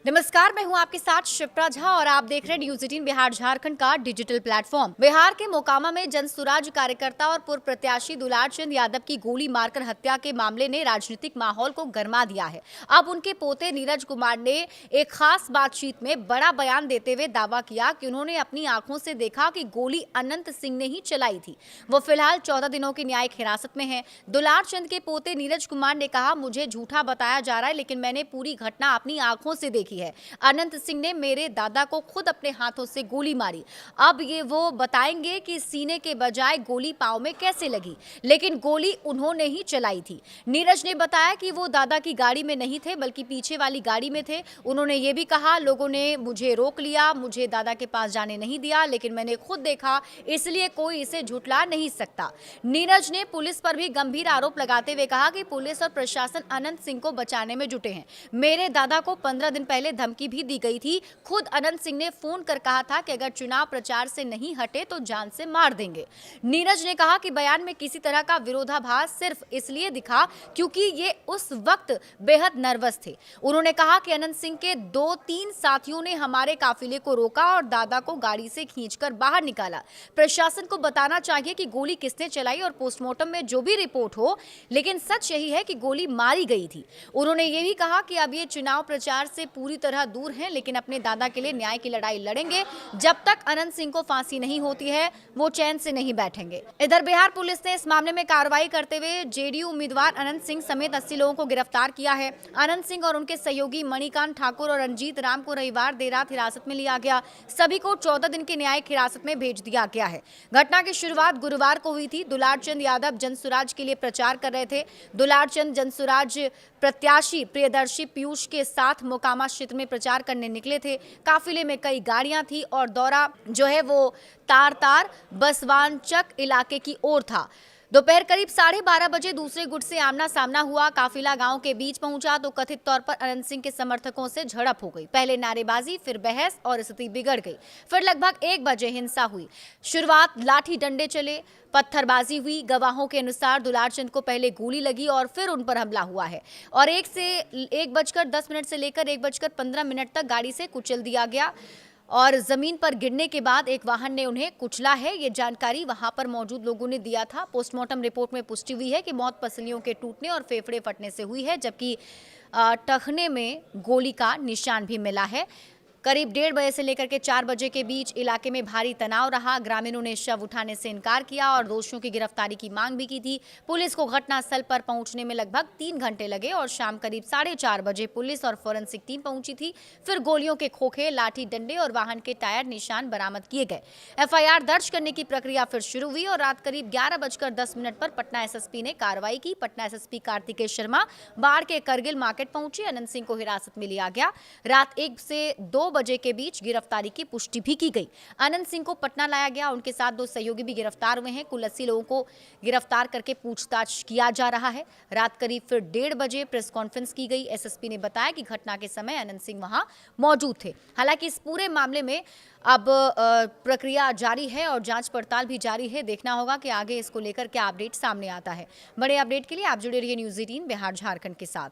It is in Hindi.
नमस्कार, मैं हूं आपके साथ शिप्रा झा और आप देख रहे हैं न्यूज 18 बिहार झारखंड का डिजिटल प्लेटफॉर्म। बिहार के मोकामा में जनसुराज कार्यकर्ता और पूर्व प्रत्याशी दुलार चंद यादव की गोली मारकर हत्या के मामले ने राजनीतिक माहौल को गरमा दिया है। अब उनके पोते नीरज कुमार ने एक खास बातचीत में बड़ा बयान देते हुए दावा किया कि उन्होंने अपनी आंखों से देखा कि गोली अनंत सिंह ने ही चलाई थी। वो फिलहाल 14 दिनों की न्यायिक हिरासत में है। दुलार चंद के पोते नीरज कुमार ने कहा, मुझे झूठा बताया जा रहा है लेकिन मैंने पूरी घटना अपनी आंखों से देखी है। अनंत सिंह ने मेरे दादा को खुद अपने हाथों से गोली मारी। अब ये वो बताएंगे कि सीने के बजाय गोली पांव में कैसे लगी, लेकिन गोली उन्होंने ही चलाई थी। नीरज ने बताया कि वो दादा की गाड़ी में नहीं थे बल्कि पीछे वाली गाड़ी में थे। उन्होंने ये भी कहा, लोगों ने मुझे रोक लिया, मुझे दादा के पास जाने नहीं दिया, लेकिन मैंने खुद देखा, इसलिए कोई इसे झुठला नहीं सकता। नीरज ने पुलिस पर भी गंभीर आरोप लगाते हुए कहा कि पुलिस और प्रशासन अनंत सिंह को बचाने में जुटे हैं। मेरे दादा को 15 दिन पहले धमकी भी दी गई थी। खुद अनंत सिंह ने फोन कर कहा था कि अगर चुनाव प्रचार से नहीं हटे तो जान से मार देंगे। नीरज ने कहा कि बयान में किसी तरह का विरोधाभास सिर्फ इसलिए दिखा क्योंकि ये उस वक्त बेहद नर्वस थे। उन्होंने कहा कि अनंत सिंह के 2-3 साथियों ने हमारे काफिले को रोका और दादा को गाड़ी से खींचकर बाहर निकाला। प्रशासन को बताना चाहिए कि गोली किसने चलाई और पोस्टमार्टम में जो भी रिपोर्ट हो, लेकिन सच यही है कि गोली मारी गई थी। उन्होंने ये भी कहा कि अब ये चुनाव प्रचार से पूरी तरह दूर हैं, लेकिन अपने दादा के लिए न्याय की लड़ाई लड़ेंगे। जब तक अनंत सिंह को फांसी नहीं होती है वो चैन से नहीं बैठेंगे। इधर बिहार पुलिस ने इस मामले में कार्रवाई करते हुए जेडीयू उम्मीदवार अनंत सिंह समेत 80 लोगों को गिरफ्तार किया है। अनंत सिंह और उनके सहयोगी मणिकांत ठाकुर और रंजीत राम को रविवार देर रात हिरासत में लिया गया। सभी को 14 दिन की न्यायिक हिरासत में भेज दिया गया है। घटना की शुरुआत गुरुवार को हुई थी। दुलार चंद यादव जनसुराज के लिए प्रचार कर रहे थे। दुलार चंद जनसुराज प्रत्याशी प्रियदर्शी पीयूष के साथ मोकामा क्षेत्र में प्रचार करने निकले थे। काफिले में कई गाड़ियां थी और दौरा जो है वो तार बसवानचक इलाके की ओर था। दोपहर करीब 12:30 बजे दूसरे गुट से आमना सामना हुआ। काफिला गांव के बीच पहुंचा तो कथित तौर पर अनंत सिंह के समर्थकों से झड़प हो गई। पहले नारेबाजी, फिर बहस और स्थिति बिगड़ गई। फिर लगभग 1 बजे हिंसा हुई। शुरुआत लाठी डंडे चले, पत्थरबाजी हुई। गवाहों के अनुसार दुलार चंद को पहले गोली लगी और फिर उन पर हमला हुआ है और 1:10 से लेकर 1:15 तक गाड़ी से कुचल दिया गया और जमीन पर गिरने के बाद एक वाहन ने उन्हें कुचला है। ये जानकारी वहां पर मौजूद लोगों ने दिया था। पोस्टमार्टम रिपोर्ट में पुष्टि हुई है कि मौत पसलियों के टूटने और फेफड़े फटने से हुई है, जबकि टखने में गोली का निशान भी मिला है। करीब 1:30 बजे से लेकर के 4 बजे के बीच इलाके में भारी तनाव रहा। ग्रामीणों ने शव उठाने से इनकार किया और दोषियों की गिरफ्तारी की मांग भी की थी। पुलिस को घटनास्थल पर पहुंचने में लगभग 3 घंटे लगे और शाम करीब 4:30 बजे पुलिस और फोरेंसिक टीम पहुंची थी। फिर गोलियों के खोखे, लाठी डंडे और वाहन के टायर निशान बरामद किए गए। एफआईआर दर्ज करने की प्रक्रिया फिर शुरू हुई और रात करीब 11:10 पर पटना एसएसपी ने कार्रवाई की। पटना एसएसपी कार्तिकेय शर्मा बाढ़ के करगिल मार्केट पहुंचे। अनंत सिंह को हिरासत में लिया गया। रात 1 से 2 बजे के बीच गिरफ्तारी की पुष्टि भी की गई। अनंत सिंह को पटना लाया गया। उनके साथ 2 सहयोगी भी गिरफ्तार हुए हैं। कुल 80 लोगों को गिरफ्तार करके पूछताछ किया जा रहा है। रात करीब फिर 1:30 बजे प्रेस कॉन्फ्रेंस की गई। एसएसपी ने बताया कि घटना के समय अनंत सिंह वहां मौजूद थे। हालांकि इस पूरे मामले में अब प्रक्रिया जारी है और जांच पड़ताल भी जारी है। देखना होगा कि आगे इसको लेकर क्या अपडेट सामने आता है। बड़े अपडेट के लिए आप जुड़े रहिए न्यूज 18 बिहार झारखंड के साथ।